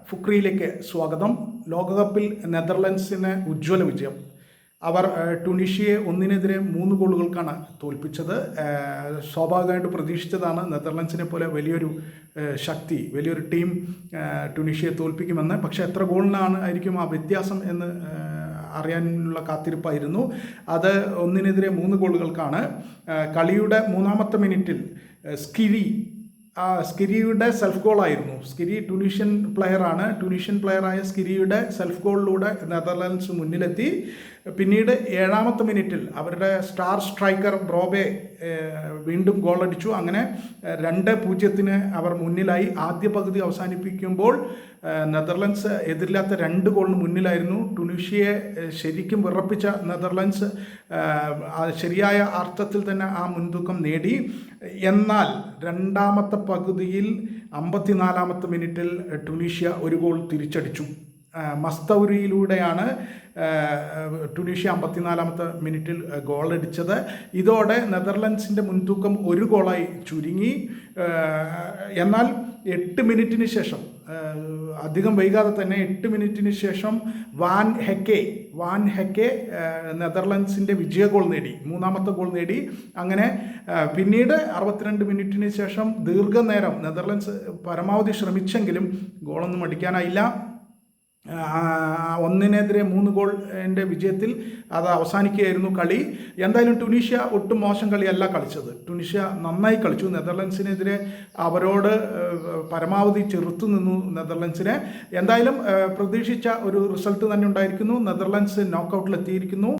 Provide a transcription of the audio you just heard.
ഫുക്രിയിലേക്ക് സ്വാഗതം. ലോകകപ്പിൽ നെതർലൻഡ്സിന് ഉജ്ജ്വല വിജയം. അവർ ടുണീഷ്യയെ 1-3 ഗോളുകൾക്കാണ് തോൽപ്പിച്ചത്. സ്വാഭാവികമായിട്ട് പ്രതീക്ഷിച്ചതാണ് നെതർലൻഡ്സിനെ പോലെ വലിയൊരു ശക്തി, വലിയൊരു ടീം ടുണീഷ്യയെ തോൽപ്പിക്കുമെന്ന്. പക്ഷേ എത്ര ഗോളിനാണ് ആയിരിക്കും ആ വ്യത്യാസം എന്ന് അറിയാനുള്ള കാത്തിരിപ്പായിരുന്നു. അത് 1-3 ഗോളുകൾക്കാണ്. കളിയുടെ 3-ാമത്തെ മിനിറ്റിൽ സ്കിരിയുടെ സെൽഫ് ഗോളായിരുന്നു. സ്കിരി ടുണീഷ്യൻ പ്ലെയറാണ്. ടുണീഷ്യൻ പ്ലെയറായ സ്കിരിയുടെ സെൽഫ് ഗോളിലൂടെ നെതർലൻഡ്സ് മുന്നിലെത്തി. പിന്നീട് 7-ാമത്തെ മിനിറ്റിൽ അവരുടെ സ്റ്റാർ സ്ട്രൈക്കർ ബ്രോബെ വീണ്ടും ഗോളടിച്ചു. അങ്ങനെ 2-0 അവർ മുന്നിലായി. ആദ്യ പകുതി അവസാനിപ്പിക്കുമ്പോൾ നെതർലൻഡ്സ് എതിരില്ലാത്ത 2 ഗോളിന് മുന്നിലായിരുന്നു. ടുണീഷ്യയെ ശരിക്കും വിറപ്പിച്ച നെതർലൻഡ്സ് ശരിയായ അർത്ഥത്തിൽ തന്നെ ആ മുൻതൂക്കം നേടി. എന്നാൽ 2-ാമത്തെ പകുതിയിൽ 54-ാമത്തെ മിനിറ്റിൽ ടുണീഷ്യ 1 ഗോൾ തിരിച്ചടിച്ചു. മസ്തൗരിയിലൂടെയാണ് ടുണീഷ്യ 54-ാമത്തെ മിനിറ്റിൽ ഗോളടിച്ചത്. ഇതോടെ നെതർലൻഡ്സിൻ്റെ മുൻതൂക്കം 1 ഗോളായി ചുരുങ്ങി. എന്നാൽ 8 മിനിറ്റിന് ശേഷം, അധികം വൈകാതെ തന്നെ 8 മിനിറ്റിന് ശേഷം വാൻ ഹെക്കെ നെതർലൻഡ്സിൻ്റെ വിജയ ഗോൾ നേടി, 3-ാമത്തെ ഗോൾ നേടി. അങ്ങനെ പിന്നീട് 62 മിനിറ്റിന് ശേഷം ദീർഘനേരം നെതർലൻഡ്സ് പരമാവധി ശ്രമിച്ചെങ്കിലും ഗോളൊന്നും അടിക്കാനായില്ല. 1-3 ഗോളിൻ്റെ വിജയത്തിൽ അത് അവസാനിക്കുകയായിരുന്നു കളി. എന്തായാലും ടുണീഷ്യ ഒട്ടും മോശം കളിയല്ല കളിച്ചത്. ടുണീഷ്യ നന്നായി കളിച്ചു. നെതർലൻഡ്സിനെതിരെ അവരോട് പരമാവധി ചെറുത്തു നിന്നു നെതർലൻഡ്സിനെ. എന്തായാലും പ്രതീക്ഷിച്ച ഒരു റിസൾട്ട് തന്നെ ഉണ്ടായിരിക്കുന്നു. നെതർലൻഡ്സ് നോക്കൗട്ടിലെത്തിയിരിക്കുന്നു.